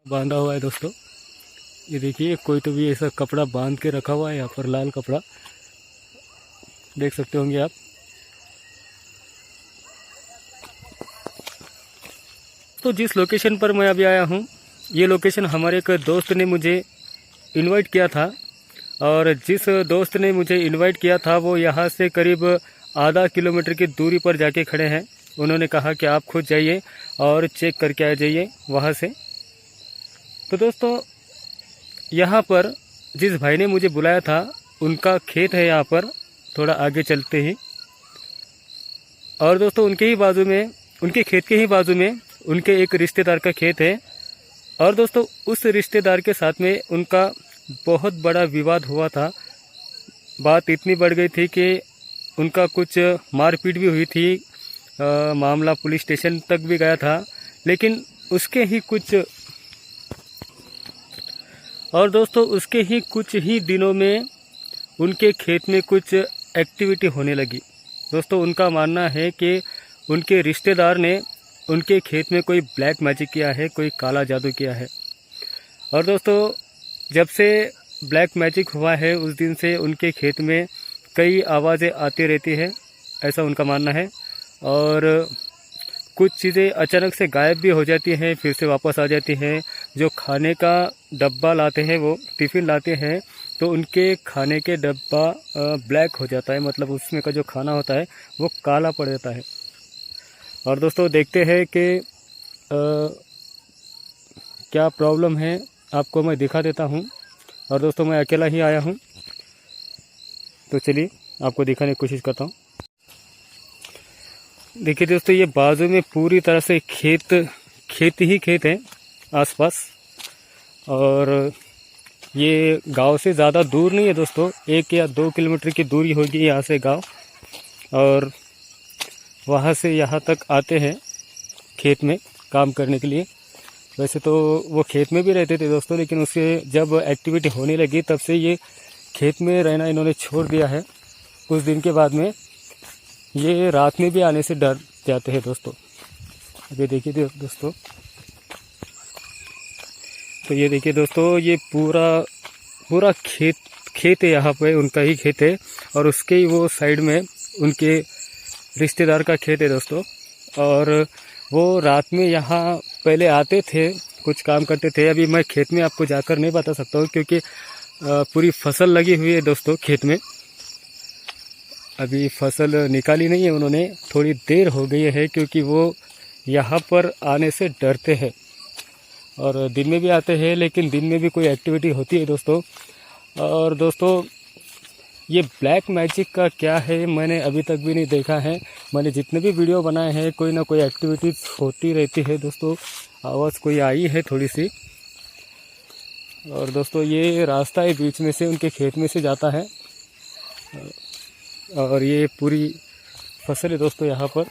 बांधा हुआ है दोस्तों। ये देखिए कोई तो भी ऐसा कपड़ा बांध के रखा हुआ है यहाँ पर, लाल कपड़ा देख सकते होंगे आप। तो जिस लोकेशन पर मैं अभी आया हूँ, ये लोकेशन हमारे एक दोस्त ने मुझे इनवाइट किया था, और जिस दोस्त ने मुझे इनवाइट किया था वो यहाँ से करीब आधा किलोमीटर की दूरी पर जाके खड़े हैं। उन्होंने कहा कि आप खुद जाइए और चेक करके आ जाइए वहाँ से। तो दोस्तों यहाँ पर जिस भाई ने मुझे बुलाया था उनका खेत है यहाँ पर, थोड़ा आगे चलते ही। और दोस्तों उनके ही बाजू में, उनके खेत के ही बाजू में उनके एक रिश्तेदार का खेत है। और दोस्तों उस रिश्तेदार के साथ में उनका बहुत बड़ा विवाद हुआ था। बात इतनी बढ़ गई थी कि उनका कुछ मारपीट भी हुई थी, मामला पुलिस स्टेशन तक भी गया था। लेकिन उसके ही कुछ ही दिनों में उनके खेत में कुछ एक्टिविटी होने लगी। दोस्तों उनका मानना है कि उनके रिश्तेदार ने उनके खेत में कोई ब्लैक मैजिक किया है, कोई काला जादू किया है। और दोस्तों जब से ब्लैक मैजिक हुआ है उस दिन से उनके खेत में कई आवाज़ें आती रहती है, ऐसा उनका मानना है। और कुछ चीज़ें अचानक से गायब भी हो जाती हैं, फिर से वापस आ जाती हैं। जो खाने का डब्बा लाते हैं, वो टिफ़िन लाते हैं, तो उनके खाने के डब्बा ब्लैक हो जाता है, मतलब उसमें का जो खाना होता है वो काला पड़ जाता है। और दोस्तों देखते हैं कि क्या प्रॉब्लम है, आपको मैं दिखा देता हूँ। और दोस्तों मैं अकेला ही आया हूँ, तो चलिए आपको दिखाने की कोशिश करता हूँ। देखिए दोस्तों ये बाजू में पूरी तरह से खेत ही खेत है आसपास। और ये गांव से ज़्यादा दूर नहीं है दोस्तों, 1 या 2 किलोमीटर की दूरी होगी यहाँ से गांव। और वहाँ से यहाँ तक आते हैं खेत में काम करने के लिए। वैसे तो वो खेत में भी रहते थे दोस्तों, लेकिन उससे जब एक्टिविटी होने लगी तब से ये खेत में रहना इन्होंने छोड़ दिया है। कुछ दिन के बाद में ये रात में भी आने से डर जाते हैं दोस्तों। अभी देखिए दोस्तों, तो ये देखिए दोस्तों, ये पूरा खेत है यहाँ पे, उनका ही खेत है। और उसके ही वो साइड में उनके रिश्तेदार का खेत है दोस्तों। और वो रात में यहाँ पहले आते थे, कुछ काम करते थे। अभी मैं खेत में आपको जाकर नहीं बता सकता हूँ, क्योंकि पूरी फसल लगी हुई है दोस्तों खेत में। अभी फसल निकाली नहीं है उन्होंने, थोड़ी देर हो गई है, क्योंकि वो यहाँ पर आने से डरते हैं। और दिन में भी आते हैं, लेकिन दिन में भी कोई एक्टिविटी होती है दोस्तों। और दोस्तों ये ब्लैक मैजिक का क्या है मैंने अभी तक भी नहीं देखा है। मैंने जितने भी वीडियो बनाए हैं कोई ना कोई एक्टिविटीज होती रहती है दोस्तों। आवाज़ कोई आई है थोड़ी सी। और दोस्तों ये रास्ता है बीच में से, उनके खेत में से जाता है। और ये पूरी फसल है दोस्तों। यहाँ पर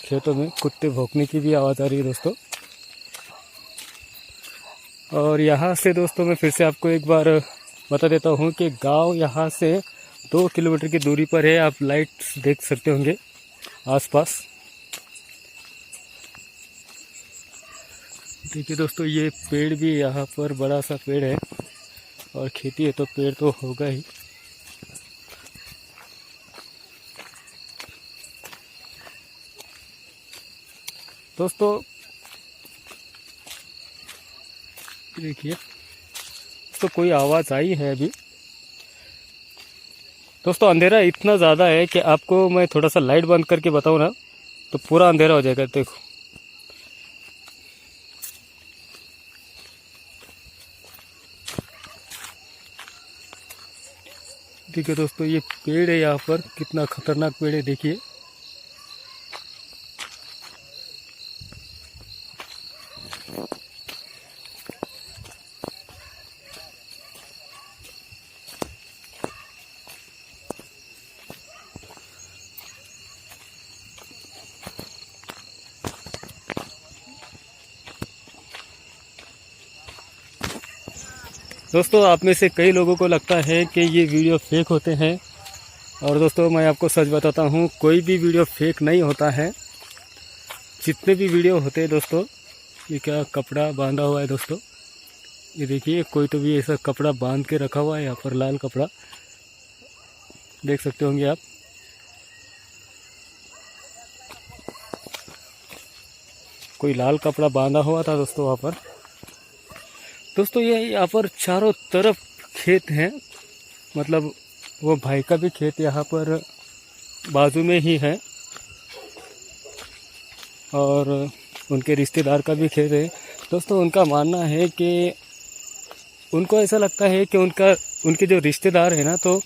खेतों में कुत्ते भौंकने की भी आवाज़ आ रही है दोस्तों। और यहाँ से दोस्तों मैं फिर से आपको एक बार बता देता हूँ कि गांव यहाँ से 2 किलोमीटर की दूरी पर है। आप लाइट्स देख सकते होंगे आसपास। देखिए दोस्तों ये पेड़ भी यहाँ पर बड़ा सा पेड़ है, और खेती है तो पेड़ तो होगा ही। दोस्तों देखिए तो कोई आवाज़ आई है अभी। दोस्तों अंधेरा इतना ज़्यादा है कि आपको मैं थोड़ा सा लाइट बंद करके बताऊँ ना तो पूरा अंधेरा हो जाएगा। देखो देखिए दोस्तों ये पेड़ है यहाँ पर, कितना खतरनाक पेड़ है देखिए। दोस्तों आप में से कई लोगों को लगता है कि ये वीडियो फेक होते हैं, और दोस्तों मैं आपको सच बताता हूँ कोई भी वीडियो फेक नहीं होता है। जितने भी वीडियो होते हैं दोस्तों ये क्या कपड़ा बांधा हुआ है दोस्तों। ये देखिए कोई तो भी ऐसा कपड़ा बांध के रखा हुआ है यहाँ पर, लाल कपड़ा देख सकते होंगे आप। कोई लाल कपड़ा बांधा हुआ था दोस्तों वहाँ पर। दोस्तों ये यहाँ पर चारों तरफ खेत हैं, मतलब वो भाई का भी खेत यहाँ पर बाजू में ही है और उनके रिश्तेदार का भी खेत है दोस्तों। उनका मानना है कि उनको ऐसा लगता है कि उनके जो रिश्तेदार हैं ना, तो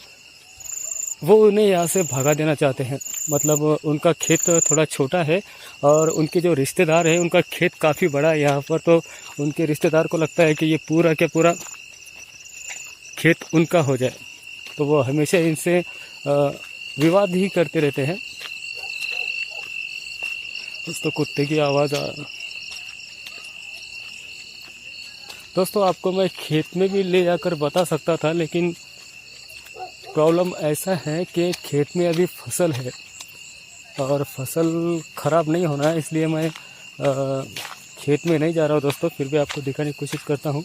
वो उन्हें यहाँ से भगा देना चाहते हैं। मतलब उनका खेत थोड़ा छोटा है और उनके जो रिश्तेदार हैं उनका खेत काफ़ी बड़ा है यहाँ पर। तो उनके रिश्तेदार को लगता है कि ये पूरा के पूरा खेत उनका हो जाए, तो वो हमेशा इनसे विवाद ही करते रहते हैं। दोस्तों कुत्ते की आवाज़ दोस्तों आपको मैं खेत में भी ले जाकर बता सकता था, लेकिन प्रॉब्लम ऐसा है कि खेत में अभी फसल है और फसल ख़राब नहीं होना है, इसलिए मैं खेत में नहीं जा रहा हूँ दोस्तों। फिर भी आपको दिखाने की कोशिश करता हूँ।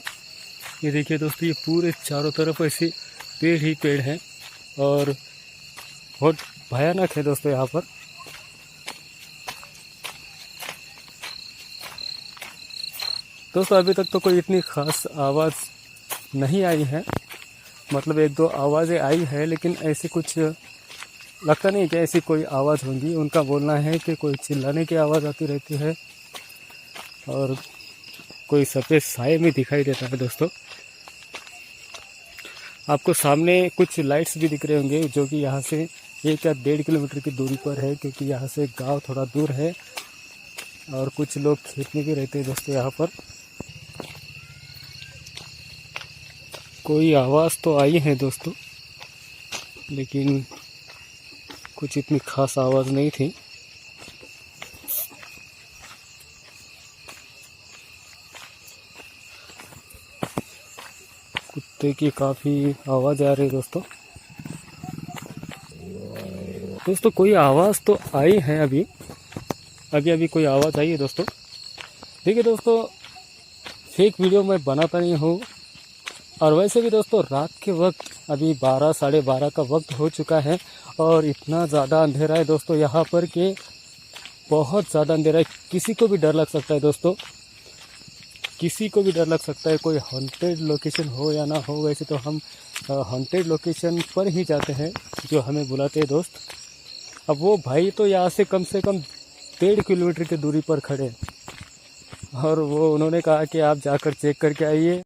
ये देखिए दोस्तों, ये पूरे चारों तरफ ऐसे पेड़ ही पेड़ हैं और बहुत भयानक है दोस्तों यहाँ पर। दोस्तों अभी तक तो कोई इतनी ख़ास आवाज़ नहीं आई है, मतलब एक दो आवाज़ें आई है, लेकिन ऐसे कुछ लगता नहीं कि ऐसी कोई आवाज़ होंगी। उनका बोलना है कि कोई चिल्लाने की आवाज़ आती रहती है और कोई सफ़ेद साए में दिखाई देता है दोस्तों। आपको सामने कुछ लाइट्स भी दिख रहे होंगे जो कि यहाँ से 1 या 1.5 किलोमीटर की दूरी पर है, क्योंकि यहाँ से गांव थोड़ा दूर है और कुछ लोग खेत में भी रहते हैं दोस्तों यहाँ पर। कोई आवाज़ तो आई है दोस्तों, लेकिन कुछ इतनी खास आवाज़ नहीं थी। कुत्ते की काफ़ी आवाज़ आ रही है दोस्तों। दोस्तों कोई आवाज़ तो आई है, अभी कोई आवाज़ आई है दोस्तों। देखिए दोस्तों, फेक वीडियो मैं बनाता नहीं हूँ, और वैसे भी दोस्तों रात के वक्त अभी 12 साढ़े 12 का वक्त हो चुका है और इतना ज़्यादा अंधेरा है दोस्तों यहाँ पर कि बहुत ज़्यादा अंधेरा है। किसी को भी डर लग सकता है दोस्तों, किसी को भी डर लग सकता है। कोई हॉन्टेड लोकेशन हो या ना हो, वैसे तो हम हॉन्टेड लोकेशन पर ही जाते हैं जो हमें बुलाते हैं दोस्त। अब वो भाई तो यहाँ से कम 1.5 किलोमीटर की दूरी पर खड़े हैं और वो उन्होंने कहा कि आप जाकर चेक करके आइए।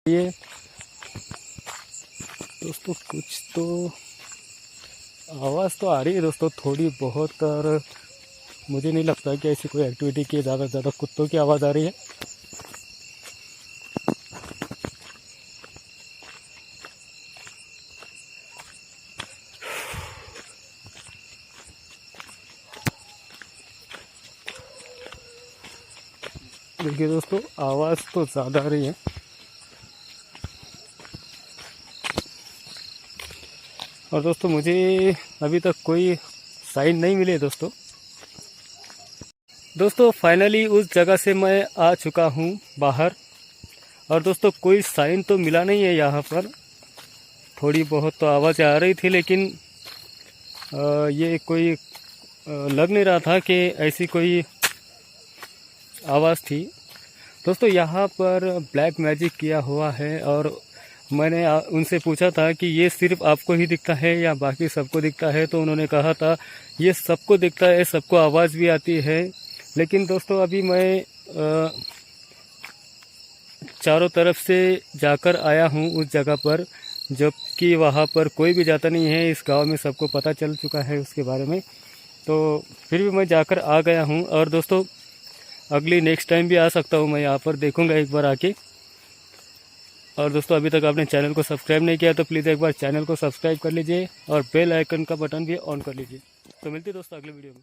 ये दोस्तों कुछ तो आवाज़ तो आ रही है दोस्तों थोड़ी बहुत, और मुझे नहीं लगता कि ऐसी कोई एक्टिविटी की ज़्यादा से ज़्यादा कुत्तों की आवाज़ आ रही है। देखिए दोस्तों, आवाज़ तो ज़्यादा आ रही है और दोस्तों मुझे अभी तक कोई साइन नहीं मिले दोस्तों फाइनली उस जगह से मैं आ चुका हूँ बाहर, और दोस्तों कोई साइन तो मिला नहीं है यहाँ पर। थोड़ी बहुत तो आवाज़ आ रही थी, लेकिन ये कोई लग नहीं रहा था कि ऐसी कोई आवाज़ थी। दोस्तों यहाँ पर ब्लैक मैजिक किया हुआ है, और मैंने उनसे पूछा था कि ये सिर्फ आपको ही दिखता है या बाकी सबको दिखता है, तो उन्होंने कहा था ये सबको दिखता है, सबको आवाज़ भी आती है। लेकिन दोस्तों अभी मैं चारों तरफ से जाकर आया हूँ उस जगह पर, जबकि वहाँ पर कोई भी जाता नहीं है। इस गांव में सबको पता चल चुका है उसके बारे में, तो फिर भी मैं जाकर आ गया हूँ। और दोस्तों अगली नेक्स्ट टाइम भी आ सकता हूँ मैं यहाँ पर, देखूँगा एक बार आके। और दोस्तों अभी तक आपने चैनल को सब्सक्राइब नहीं किया तो प्लीज़ एक बार चैनल को सब्सक्राइब कर लीजिए और बेल आइकन का बटन भी ऑन कर लीजिए। तो मिलते हैं दोस्तों अगले वीडियो में।